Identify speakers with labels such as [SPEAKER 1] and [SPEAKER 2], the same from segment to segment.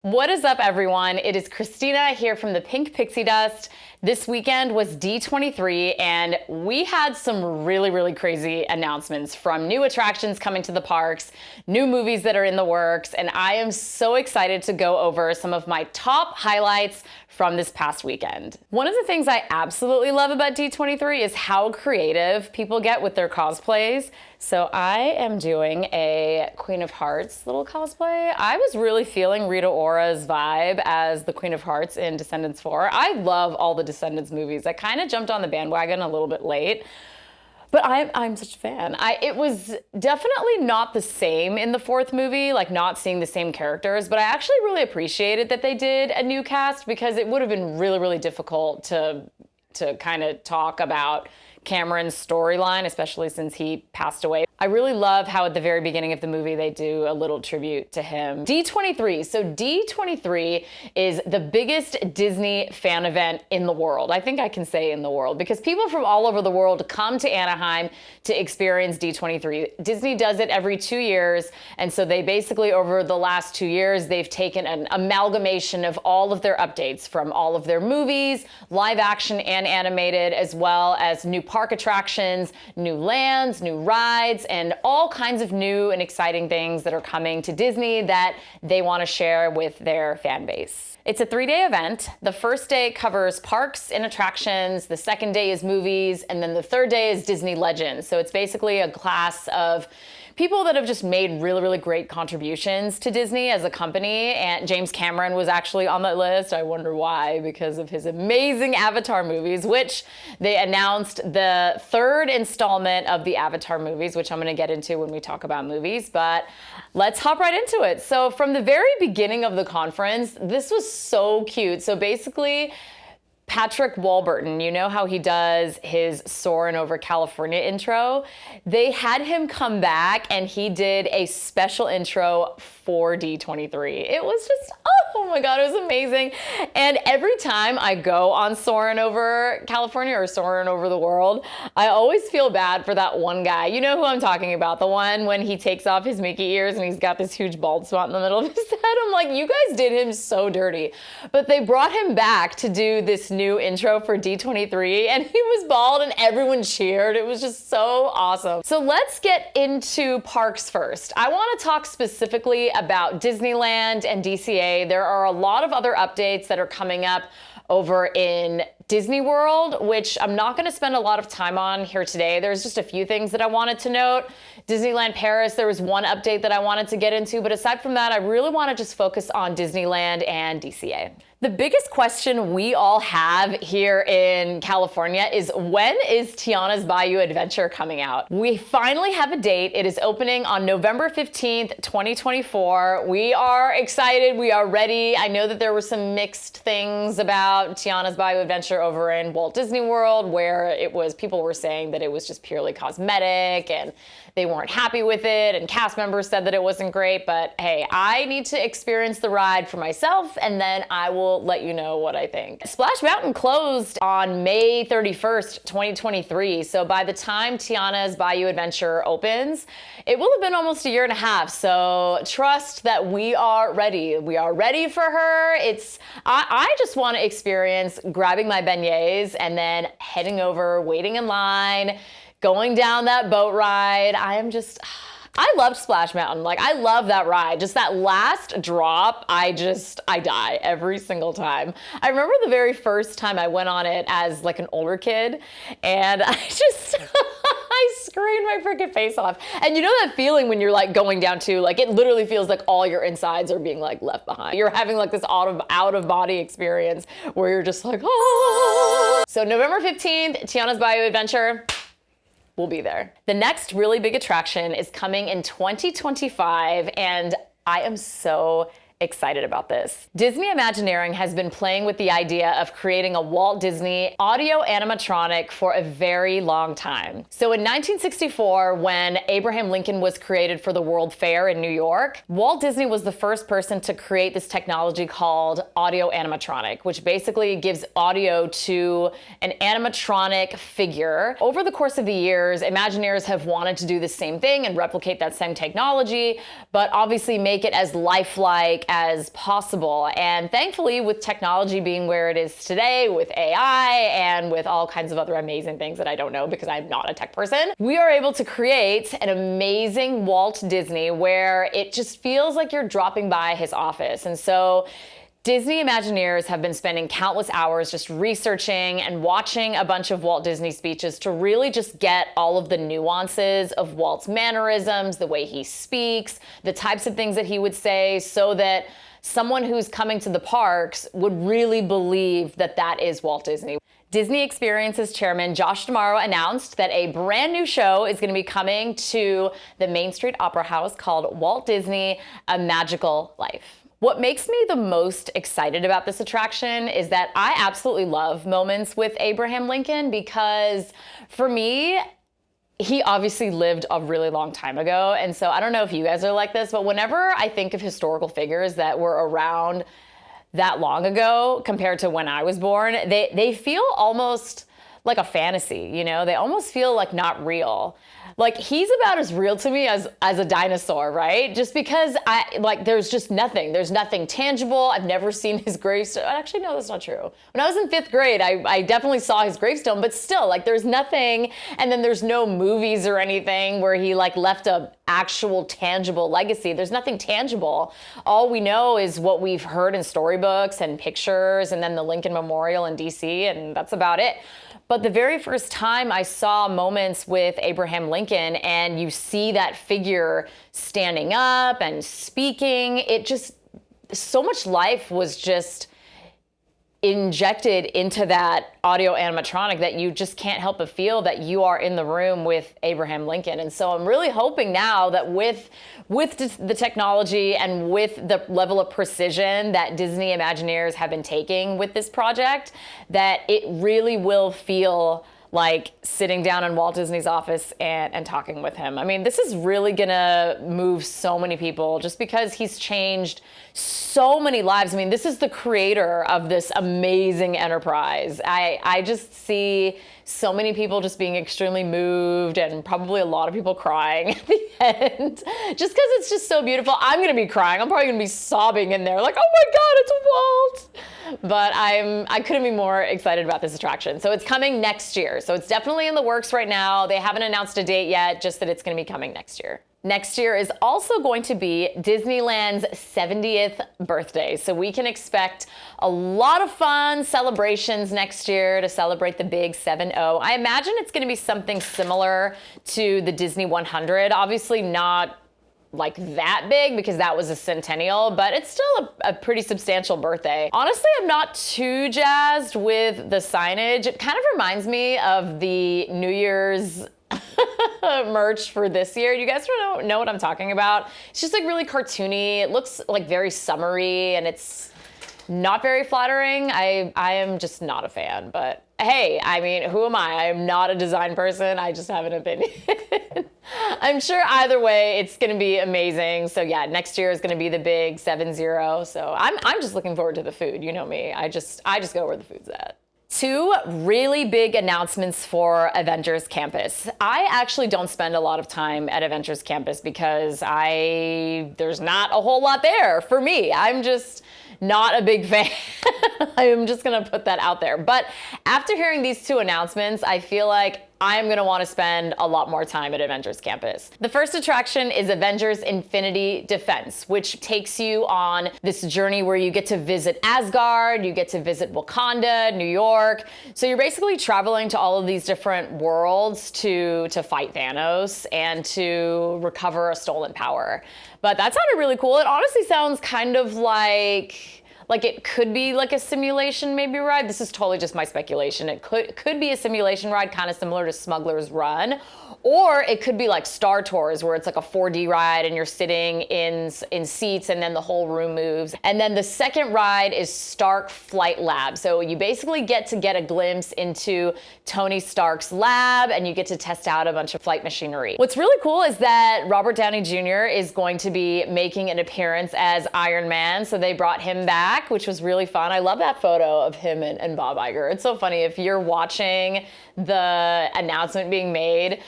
[SPEAKER 1] What is up, everyone? It is Christina here from the Pink Pixie Dust. This weekend was D23, and we had some really crazy announcements, from new attractions coming to the parks, new movies that are in the works, and I am so excited to go over some of my top highlights from this past weekend. One of the things I absolutely love about D23 is how creative people get with their cosplays. So I am doing a Queen of Hearts little cosplay. I was really feeling Rita Ora's vibe as the Queen of Hearts in Descendants 4. I love all the Descendants movies. I kind of jumped on the bandwagon a little bit late, but I'm such a fan. It was definitely not the same in the fourth movie, like not seeing the same characters, but I actually really appreciated that they did a new cast, because it would have been really difficult to kind of talk about Cameron's storyline, especially since he passed away. I really love how at the very beginning of the movie they do a little tribute to him. D23. So D23 is the biggest Disney fan event in the world. I think I can say in the world, because people from all over the world come to Anaheim to experience D23. Disney does it every 2 years, and so they basically, over the last 2 years, they've taken an amalgamation of all of their updates from all of their movies, live action and animated, as well as new park attractions, new lands, new rides, and all kinds of new and exciting things that are coming to Disney that they want to share with their fan base. It's a 3-day event. The first day covers parks and attractions, the second day is movies, and then the third day is Disney Legends. So it's basically a class of people that have just made really great contributions to Disney as a company, and James Cameron was actually on that list. I wonder why, because of his amazing Avatar movies, which they announced the third installment of the Avatar movies, which I'm going to get into when we talk about movies, but let's hop right into it. So from the very beginning of the conference, this was so cute. So basically, Patrick Warburton, you know how he does his Soarin' Over California intro? They had him come back and he did a special intro for D23. It was just, oh my God, it was amazing. And every time I go on Soarin' Over California or Soarin' Over the World, I always feel bad for that one guy. You know who I'm talking about, the one when he takes off his Mickey ears and he's got this huge bald spot in the middle of his head. I'm like, you guys did him so dirty. But they brought him back to do this new intro for D23, and he was bald and everyone cheered. It was just so awesome. So let's get into parks first. I want to talk specifically about Disneyland and DCA. There are a lot of other updates that are coming up over in Disney World, which I'm not going to spend a lot of time on here today. There's just a few things that I wanted to note. Disneyland Paris, there was one update that I wanted to get into, but aside from that, I really want to just focus on Disneyland and DCA. The biggest question we all have here in California is, when is Tiana's Bayou Adventure coming out? We finally have a date. It is opening on November 15th, 2024. We are excited. We are ready. I know that there were some mixed things about Tiana's Bayou Adventure over in Walt Disney World, where people were saying that it was just purely cosmetic and they weren't happy with it, and cast members said that it wasn't great. But hey, I need to experience the ride for myself, and then I will let you know what I think. Splash Mountain closed on May 31st, 2023. So by the time Tiana's Bayou Adventure opens, it will have been almost a year and a half. So trust that we are ready. We are ready for her. I just want to experience grabbing my beignets and then heading over, waiting in line, going down that boat ride. I loved Splash Mountain. Like, I love that ride. Just that last drop, I die every single time. I remember the very first time I went on it as like an older kid, and I screamed my freaking face off. And you know that feeling when you're like going down too, like it literally feels like all your insides are being like left behind. You're having like this out of body experience where you're just like, oh. So November 15th, Tiana's Bayou Adventure. We'll be there. The next really big attraction is coming in 2025, and I am so excited about this. Disney Imagineering has been playing with the idea of creating a Walt Disney audio animatronic for a very long time. So in 1964, when Abraham Lincoln was created for the World Fair in New York, Walt Disney was the first person to create this technology called audio animatronic, which basically gives audio to an animatronic figure. Over the course of the years, Imagineers have wanted to do the same thing and replicate that same technology, but obviously make it as lifelike as possible. And thankfully, with technology being where it is today, with AI and with all kinds of other amazing things that I don't know because I'm not a tech person, we are able to create an amazing Walt Disney where it just feels like you're dropping by his office. And so Disney Imagineers have been spending countless hours just researching and watching a bunch of Walt Disney speeches to really just get all of the nuances of Walt's mannerisms, the way he speaks, the types of things that he would say, so that someone who's coming to the parks would really believe that that is Walt Disney. Disney Experiences chairman Josh D'Amaro announced that a brand new show is going to be coming to the Main Street Opera House called Walt Disney: A Magical Life. What makes me the most excited about this attraction is that I absolutely love moments with Abraham Lincoln, because for me, he obviously lived a really long time ago. And so I don't know if you guys are like this, but whenever I think of historical figures that were around that long ago compared to when I was born, they feel almost like a fantasy, you know? They almost feel like not real. Like, he's about as real to me as a dinosaur, right? Just because there's nothing tangible. I've never seen his gravestone. Actually, no, that's not true. When I was in 5th grade, I definitely saw his gravestone, but still, like, there's nothing. And then there's no movies or anything where he like left a actual tangible legacy. There's nothing tangible. All we know is what we've heard in storybooks and pictures, and then the Lincoln Memorial in DC, and that's about it. But the very first time I saw moments with Abraham Lincoln and you see that figure standing up and speaking, it just, so much life was just injected into that audio animatronic that you just can't help but feel that you are in the room with Abraham Lincoln. And so I'm really hoping now that with the technology and with the level of precision that Disney Imagineers have been taking with this project, that it really will feel like sitting down in Walt Disney's office and talking with him. I mean, this is really gonna move so many people just because he's changed so many lives. I mean, this is the creator of this amazing enterprise. I just see so many people just being extremely moved and probably a lot of people crying at the end, just because it's just so beautiful. I'm gonna be crying. I'm probably gonna be sobbing in there like, oh my God, it's Walt. But I couldn't be more excited about this attraction. So it's coming next year. So it's definitely in the works right now. They haven't announced a date yet, just that it's gonna be coming next year. Next year is also going to be Disneyland's 70th birthday. So we can expect a lot of fun celebrations next year to celebrate the big 7-0. I imagine it's gonna be something similar to the Disney 100. Obviously not like that big because that was a centennial, but it's still a pretty substantial birthday. Honestly, I'm not too jazzed with the signage. It kind of reminds me of the New Year's merch for this year. You guys don't know what I'm talking about? It's just like really cartoony. It looks like very summery and it's not very flattering. I am just not a fan, but hey, I mean, who am I? I'm not a design person. I just have an opinion. I'm sure either way, it's going to be amazing. So yeah, next year is going to be the big 7-0. So I'm just looking forward to the food. You know me. I just go where the food's at. 2 really big announcements for Avengers Campus. I actually don't spend a lot of time at Avengers Campus because there's not a whole lot there for me. I'm just not a big fan. I'm just gonna put that out there. But after hearing these 2 announcements, I feel like I'm gonna wanna spend a lot more time at Avengers Campus. The first attraction is Avengers Infinity Defense, which takes you on this journey where you get to visit Asgard, you get to visit Wakanda, New York. So you're basically traveling to all of these different worlds to fight Thanos and to recover a stolen power. But that sounded really cool. It honestly sounds kind of like it could be like a simulation maybe ride. This is totally just my speculation. It could be a simulation ride kind of similar to Smuggler's Run, or it could be like Star Tours where it's like a 4D ride and you're sitting in seats and then the whole room moves. And then the second ride is Stark Flight Lab. So you basically get a glimpse into Tony Stark's lab and you get to test out a bunch of flight machinery. What's really cool is that Robert Downey Jr. is going to be making an appearance as Iron Man. So they brought him back, which was really fun. I love that photo of him and Bob Iger. It's so funny. If you're watching the announcement being made,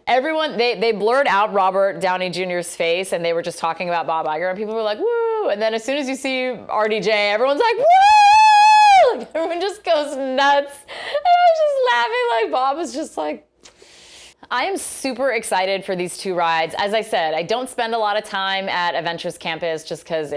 [SPEAKER 1] everyone, they blurred out Robert Downey Jr.'s face and they were just talking about Bob Iger and people were like, woo, woo! And then as soon as you see RDJ, everyone's like, woo! Like, everyone just goes nuts. And I was just laughing, like Bob was just like, I am super excited for these 2 rides. As I said, I don't spend a lot of time at Adventures Campus just because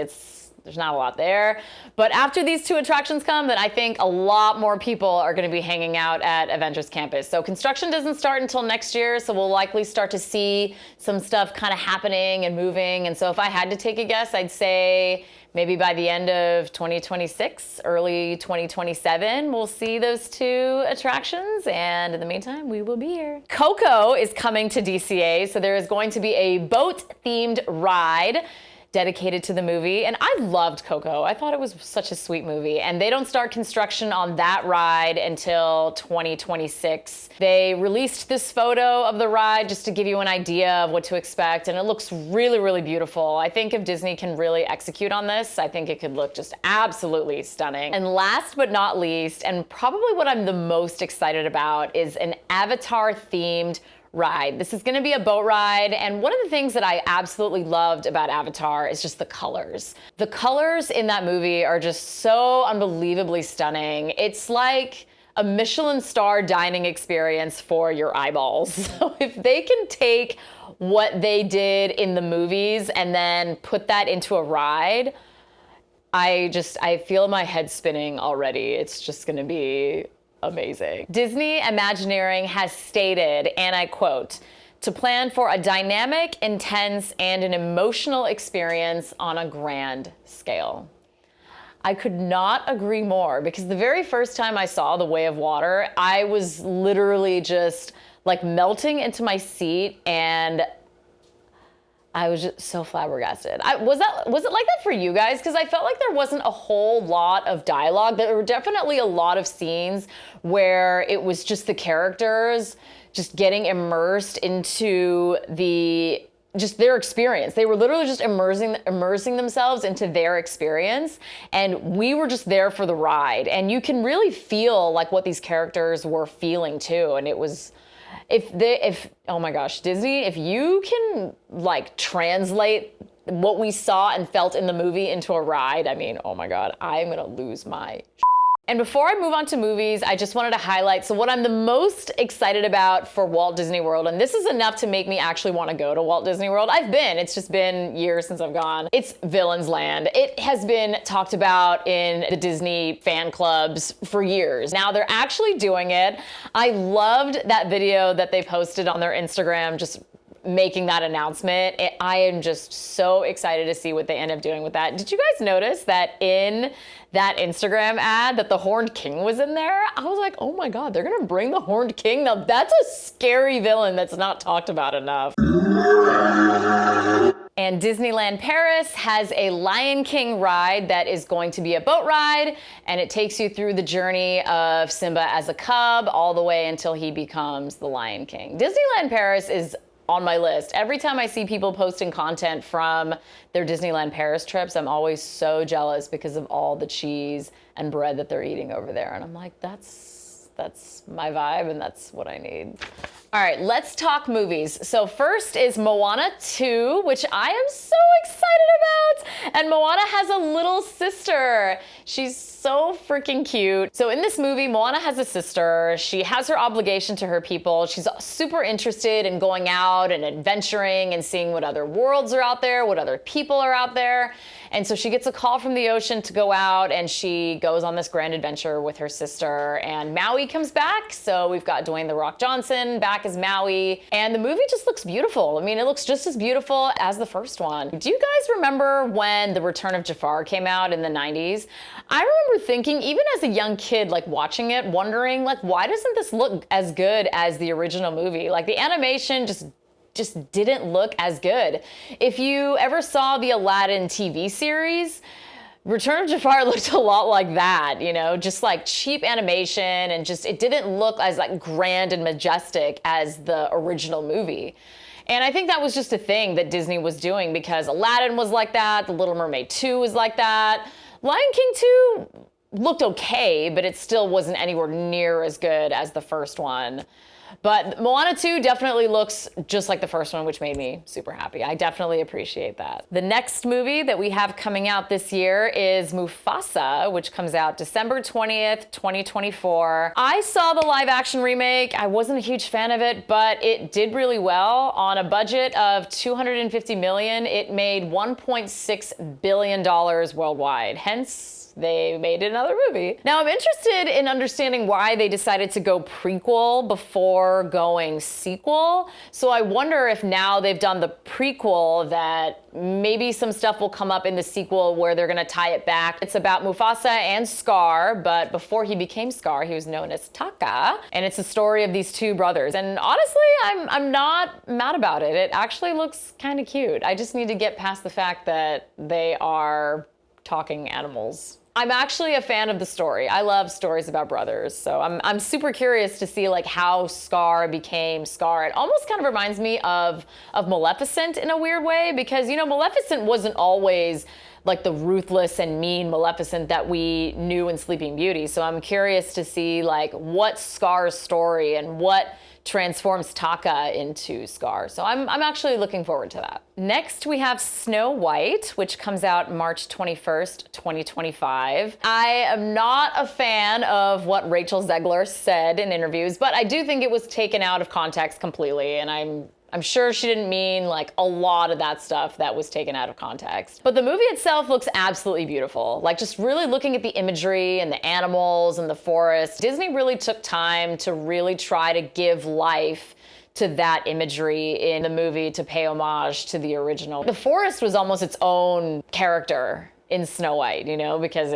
[SPEAKER 1] there's not a lot there. But after these 2 attractions come, then I think a lot more people are going to be hanging out at Adventures Campus. So construction doesn't start until next year, so we'll likely start to see some stuff kind of happening and moving. And so if I had to take a guess, I'd say maybe by the end of 2026, early 2027, we'll see those 2 attractions. And in the meantime, we will be here. Coco is coming to DCA, so there is going to be a boat-themed ride dedicated to the movie. And I loved Coco. I thought it was such a sweet movie. And they don't start construction on that ride until 2026. They released this photo of the ride just to give you an idea of what to expect. And it looks really, really beautiful. I think if Disney can really execute on this, I think it could look just absolutely stunning. And last but not least, and probably what I'm the most excited about, is an Avatar-themed ride. This is going to be a boat ride, and one of the things that I absolutely loved about Avatar is just the colors. The colors in that movie are just so unbelievably stunning. It's like a Michelin star dining experience for your eyeballs. So if they can take what they did in the movies and then put that into a ride, I feel my head spinning already. It's just going to be amazing. Disney Imagineering has stated, and I quote, "to plan for a dynamic, intense, and an emotional experience on a grand scale." I could not agree more, because the very first time I saw The Way of Water, I was literally just like melting into my seat, and I was just so flabbergasted. Was it like that for you guys? Because I felt like there wasn't a whole lot of dialogue. There were definitely a lot of scenes where it was just the characters just getting immersed into their experience. They were literally just immersing themselves into their experience, and we were just there for the ride. And you can really feel like what these characters were feeling too. And it was, oh my gosh, Disney, if you can like translate what we saw and felt in the movie into a ride, I mean, oh my God, I'm gonna lose my And before I move on to movies, I just wanted to highlight, so what I'm the most excited about for Walt Disney World, and this is enough to make me actually want to go to Walt Disney World. It's just been years since I've gone. It's Villains Land. It has been talked about in the Disney fan clubs for years. Now they're actually doing it. I loved that video that they posted on their Instagram, just making that announcement. I am just so excited to see what they end up doing with that. Did you guys notice that in that Instagram ad that the Horned King was in there? I was like, oh my God, they're gonna bring the Horned King? Now that's a scary villain that's not talked about enough. And Disneyland Paris has a Lion King ride that is going to be a boat ride, and it takes you through the journey of Simba as a cub all the way until he becomes the Lion King. Disneyland Paris is on my list. Every time I see people posting content from their Disneyland Paris trips, I'm always so jealous because of all the cheese and bread that they're eating over there. And I'm like, that's my vibe, and that's what I need. All right, let's talk movies. So first is Moana 2, which I am so excited about. And Moana has a little sister. She's so freaking cute. So in this movie, Moana has a sister. She has her obligation to her people. She's super interested in going out and adventuring and seeing what other worlds are out there, what other people are out there. And so she gets a call from the ocean to go out, and she goes on this grand adventure with her sister. And Maui comes back. So we've got Dwayne "The Rock" Johnson back as Maui. And the movie just looks beautiful. I mean, it looks just as beautiful as the first one. Do you guys remember when The Return of Jafar came out in the 90s? I remember thinking, even as a young kid, like watching it, wondering, like, why doesn't this look as good as the original movie? Like, the animation just didn't look as good. If you ever saw the Aladdin TV series, Return of Jafar looked a lot like that, you know, just like cheap animation, and just, it didn't look as like grand and majestic as the original movie. And I think that was just a thing that Disney was doing, because Aladdin was like that, The Little Mermaid 2 was like that. Lion King 2 looked okay, but it still wasn't anywhere near as good as the first one. But Moana 2 definitely looks just like the first one, which made me super happy. I definitely appreciate that. The next movie that we have coming out this year is Mufasa, which comes out December 20th, 2024. I saw the live action remake. I wasn't a huge fan of it, but it did really well. On a budget of $250 million, it made $1.6 billion worldwide. Hence, they made another movie. Now, I'm interested in understanding why they decided to go prequel before going sequel. So I wonder if now they've done the prequel that maybe some stuff will come up in the sequel where they're gonna tie it back. It's about Mufasa and Scar, but before he became Scar, he was known as Taka. And it's the story of these two brothers. And honestly, I'm not mad about it. It actually looks kind of cute. I just need to get past the fact that they are talking animals. I'm actually a fan of the story. I love stories about brothers, so I'm super curious to see like how Scar became Scar. It almost kind of reminds me of Maleficent in a weird way, because, you know, Maleficent wasn't always like the ruthless and mean Maleficent that we knew in Sleeping Beauty. So I'm curious to see like what Scar's story and what transforms Taka into Scar. So I'm actually looking forward to that. Next, we have Snow White, which comes out March 21st, 2025. I am not a fan of what Rachel Zegler said in interviews, but I do think it was taken out of context completely, and I'm sure she didn't mean like a lot of that stuff that was taken out of context. But the movie itself looks absolutely beautiful. Like, just really looking at the imagery and the animals and the forest, Disney really took time to really try to give life to that imagery in the movie to pay homage to the original. The forest was almost its own character in Snow White, you know, because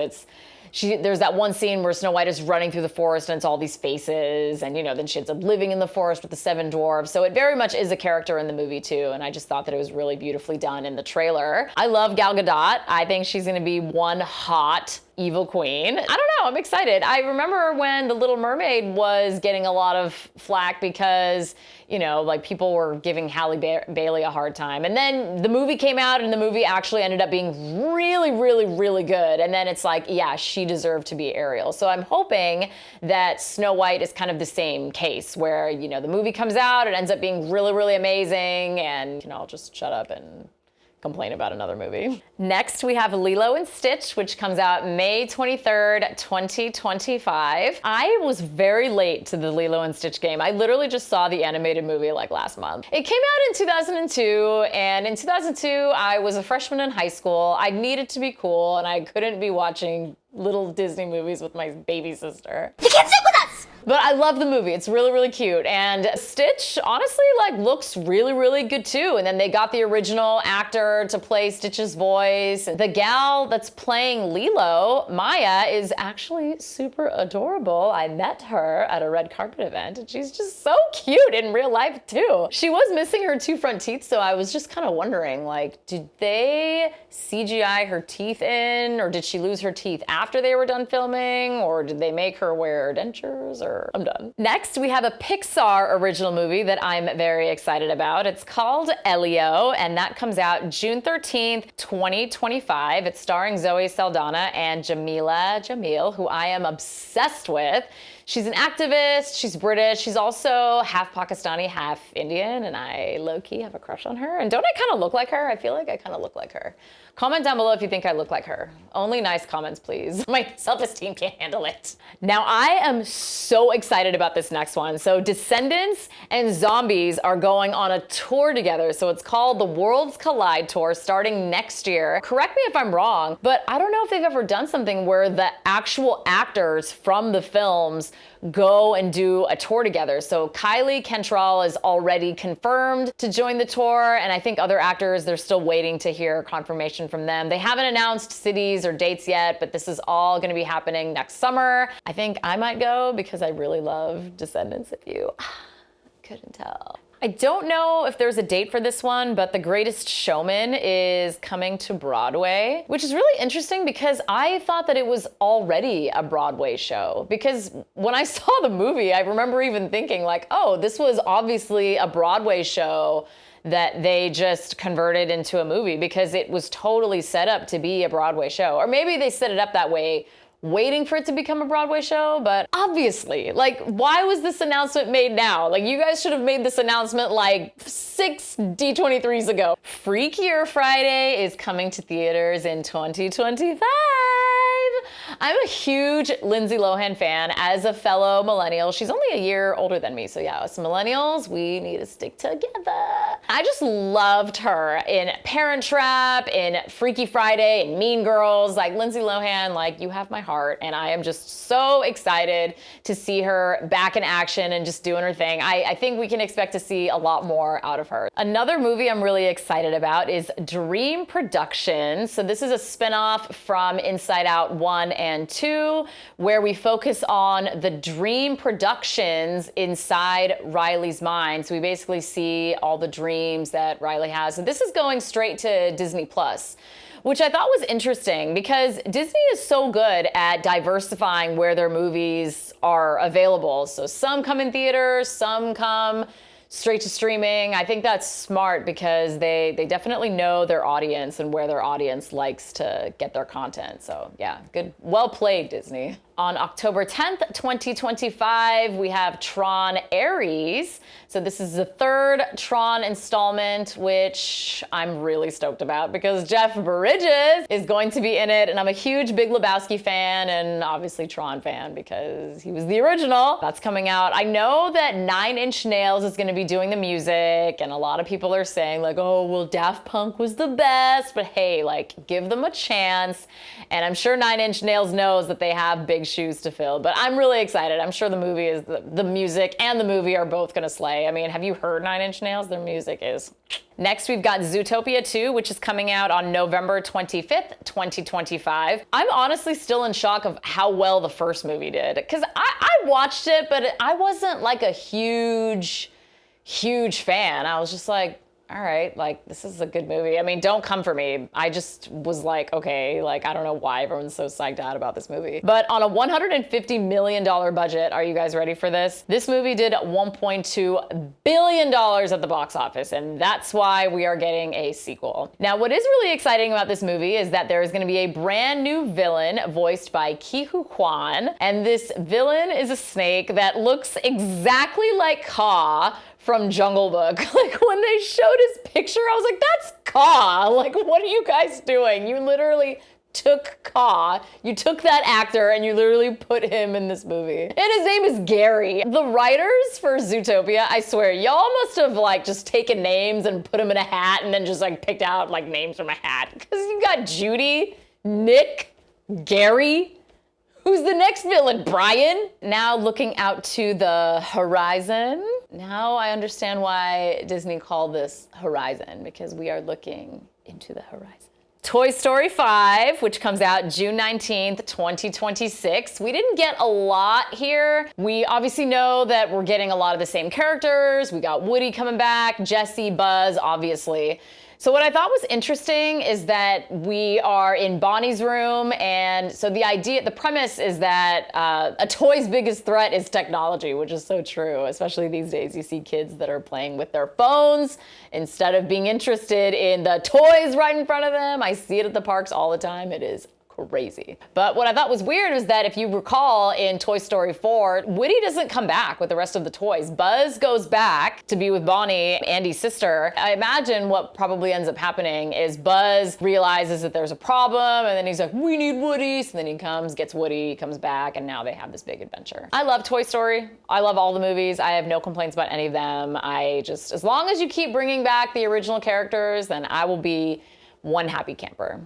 [SPEAKER 1] there's that one scene where Snow White is running through the forest and it's all these faces, and, you know, then she ends up living in the forest with the 7 dwarves. So it very much is a character in the movie too, and I just thought that it was really beautifully done in the trailer. I love Gal Gadot. I think she's gonna be one hot evil queen. I don't know, I'm excited. I remember when The Little Mermaid was getting a lot of flack because, you know, like people were giving Halle Bailey a hard time. And then the movie came out and the movie actually ended up being really, really, really good. And then it's like, yeah, she deserved to be Ariel. So I'm hoping that Snow White is kind of the same case where, you know, the movie comes out, it ends up being really, really amazing, and, you know, I'll just shut up and complain about another movie. Next, we have Lilo and Stitch, which comes out May 23rd, 2025. I was very late to the Lilo and Stitch game. I literally just saw the animated movie like last month. It came out in 2002, and in 2002, I was a freshman in high school. I needed to be cool, and I couldn't be watching little Disney movies with my baby sister. You can't sit with us! But I love the movie. It's really, really cute. And Stitch, honestly, like, looks really, really good too. And then they got the original actor to play Stitch's voice. The gal that's playing Lilo, Maya, is actually super adorable. I met her at a red carpet event, and she's just so cute in real life too. She was missing her 2 front teeth, so I was just kind of wondering, like, did they CGI her teeth in, or did she lose her teeth after they were done filming, or did they make her wear dentures, or I'm done. Next, we have a Pixar original movie that I'm very excited about. It's called Elio, and that comes out June 13th, 2025. It's starring Zoe Saldana and Jamila Jamil, who I am obsessed with. She's an activist, she's British, she's also half Pakistani, half Indian, and I low-key have a crush on her. And don't I kind of look like her? I feel like I kind of look like her. Comment down below if you think I look like her. Only nice comments, please. My self-esteem can't handle it. Now, I am so excited about this next one. So Descendants and Zombies are going on a tour together. So it's called the Worlds Collide Tour, starting next year. Correct me if I'm wrong, but I don't know if they've ever done something where the actual actors from the films go and do a tour together. So Kylie Kentrell is already confirmed to join the tour, and I think other actors, they're still waiting to hear confirmation from them. They haven't announced cities or dates yet, but this is all gonna be happening next summer. I think I might go because I really love Descendants, if you couldn't tell. I don't know if there's a date for this one, but The Greatest Showman is coming to Broadway, which is really interesting because I thought that it was already a Broadway show. Because when I saw the movie, I remember even thinking like, oh, this was obviously a Broadway show that they just converted into a movie, because it was totally set up to be a Broadway show. Or maybe they set it up that way waiting for it to become a Broadway show, but obviously, like, why was this announcement made now? Like, you guys should have made this announcement like 6 D23s ago. Freakier Friday is coming to theaters in 2025. I'm a huge Lindsay Lohan fan. As a fellow millennial, she's only a year older than me, so yeah, us millennials, we need to stick together. I just loved her in Parent Trap, in Freaky Friday, in Mean Girls. Like, Lindsay Lohan, like, you have my heart, and I am just so excited to see her back in action and just doing her thing. I think we can expect to see a lot more out of her. Another movie I'm really excited about is Dream Productions. So this is a spinoff from Inside Out 1 and 2, where we focus on the dream productions inside Riley's mind. So we basically see all the dreams that Riley has. So this is going straight to Disney Plus, which I thought was interesting because Disney is so good at diversifying where their movies are available. So some come in theaters, some come straight to streaming. I think that's smart because they definitely know their audience and where their audience likes to get their content. So yeah, good, well played, Disney. On October 10th, 2025, we have Tron Ares. So this is the third Tron installment, which I'm really stoked about because Jeff Bridges is going to be in it. And I'm a huge Big Lebowski fan and obviously Tron fan because he was the original. That's coming out. I know that 9 Inch Nails is going to be doing the music, and a lot of people are saying like, oh, well, Daft Punk was the best, but hey, like, give them a chance. And I'm sure 9 Inch Nails knows that they have big shoes to fill, but I'm really excited. I'm sure the movie is, the music and the movie are both gonna slay. I mean, have you heard 9 Inch Nails? Their music is. Next, we've got Zootopia 2, which is coming out on November 25th, 2025. I'm honestly still in shock of how well the first movie did, because I watched it, but I wasn't like a huge fan. I was just like, all right, like, this is a good movie. I mean, don't come for me. I just was like, okay, like, I don't know why everyone's so psyched out about this movie. But on a $150 million budget, are you guys ready for this? This movie did $1.2 billion at the box office, and that's why we are getting a sequel. Now, what is really exciting about this movie is that there is gonna be a brand new villain voiced by Ke Huy Quan, and this villain is a snake that looks exactly like Kaa from Jungle Book. Like, when they showed his picture, I was like, that's Kaa. Like, what are you guys doing? You literally took Kaa, you took that actor, and you literally put him in this movie. And his name is Gary. The writers for Zootopia, I swear, y'all must have like just taken names and put them in a hat and then just like picked out like names from a hat. Because you got Judy, Nick, Gary. Who's the next villain, Brian? Now looking out to the horizon. Now I understand why Disney called this Horizon, because we are looking into the horizon. Toy Story 5, which comes out June 19th, 2026. We didn't get a lot here. We obviously know that we're getting a lot of the same characters. We got Woody coming back, Jessie, Buzz, obviously. So what I thought was interesting is that we are in Bonnie's room, and so the premise is that a toy's biggest threat is technology, which is so true, especially these days. You see kids that are playing with their phones instead of being interested in the toys right in front of them. I see it at the parks all the time. It is crazy. But what I thought was weird is that if you recall in Toy Story 4, Woody doesn't come back with the rest of the toys. Buzz goes back to be with Bonnie, Andy's sister. I imagine what probably ends up happening is Buzz realizes that there's a problem, and then he's like, we need Woody. So then he comes, gets Woody, comes back, and now they have this big adventure. I love Toy Story. I love all the movies. I have no complaints about any of them. As long as you keep bringing back the original characters, then I will be one happy camper.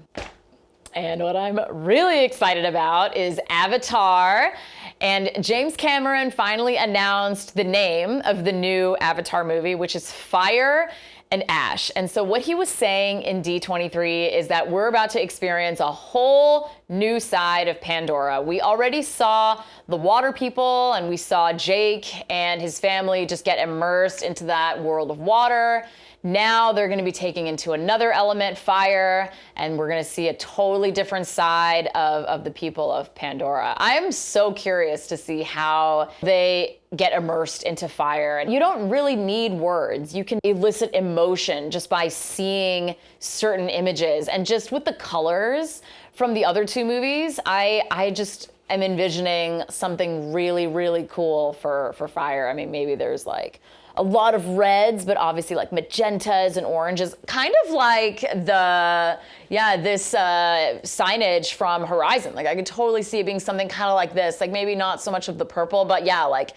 [SPEAKER 1] And what I'm really excited about is Avatar. And James Cameron finally announced the name of the new Avatar movie, which is Fire and Ash. And so what he was saying in D23 is that we're about to experience a whole new side of Pandora. We already saw the water people, and we saw Jake and his family just get immersed into that world of water. Now they're going to be taking into another element, fire, and we're going to see a totally different side of the people of Pandora. I'm so curious to see how they get immersed into fire. And you don't really need words. You can elicit emotion just by seeing certain images. And just with the colors from the other two movies, I just am envisioning something really, really cool for Fire. I mean, maybe there's like a lot of reds, but obviously like magentas and oranges, kind of like this signage from Horizon. Like I could totally see it being something kind of like this, like maybe not so much of the purple, but yeah, like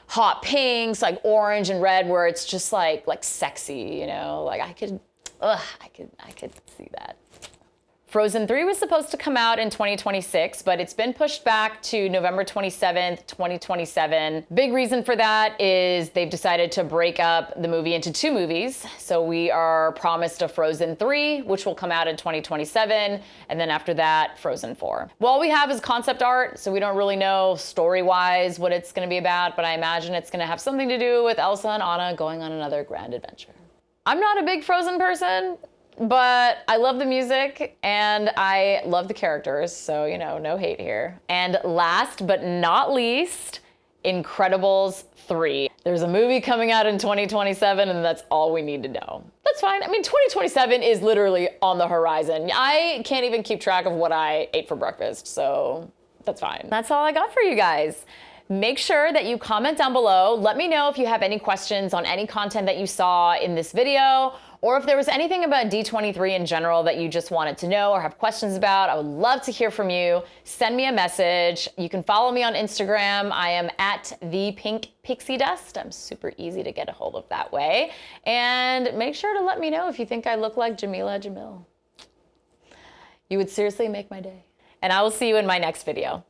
[SPEAKER 1] hot pinks, like orange and red, where it's just like sexy, you know? Like I could see that. Frozen 3 was supposed to come out in 2026, but it's been pushed back to November 27th, 2027. Big reason for that is they've decided to break up the movie into two movies. So we are promised a Frozen 3, which will come out in 2027, and then after that, Frozen 4. Well, all we have is concept art, so we don't really know story-wise what it's gonna be about, but I imagine it's gonna have something to do with Elsa and Anna going on another grand adventure. I'm not a big Frozen person, but I love the music and I love the characters, so, you know, no hate here. And last but not least, Incredibles 3. There's a movie coming out in 2027 and that's all we need to know. That's fine. I mean, 2027 is literally on the horizon. I can't even keep track of what I ate for breakfast, so that's fine. That's all I got for you guys. Make sure that you comment down below. Let me know if you have any questions on any content that you saw in this video, or if there was anything about D23 in general that you just wanted to know or have questions about. I would love to hear from you. Send me a message. You can follow me on Instagram. I am at @thepinkpixiedust. I'm super easy to get a hold of that way. And make sure to let me know if you think I look like Jamila Jamil. You would seriously make my day. And I will see you in my next video.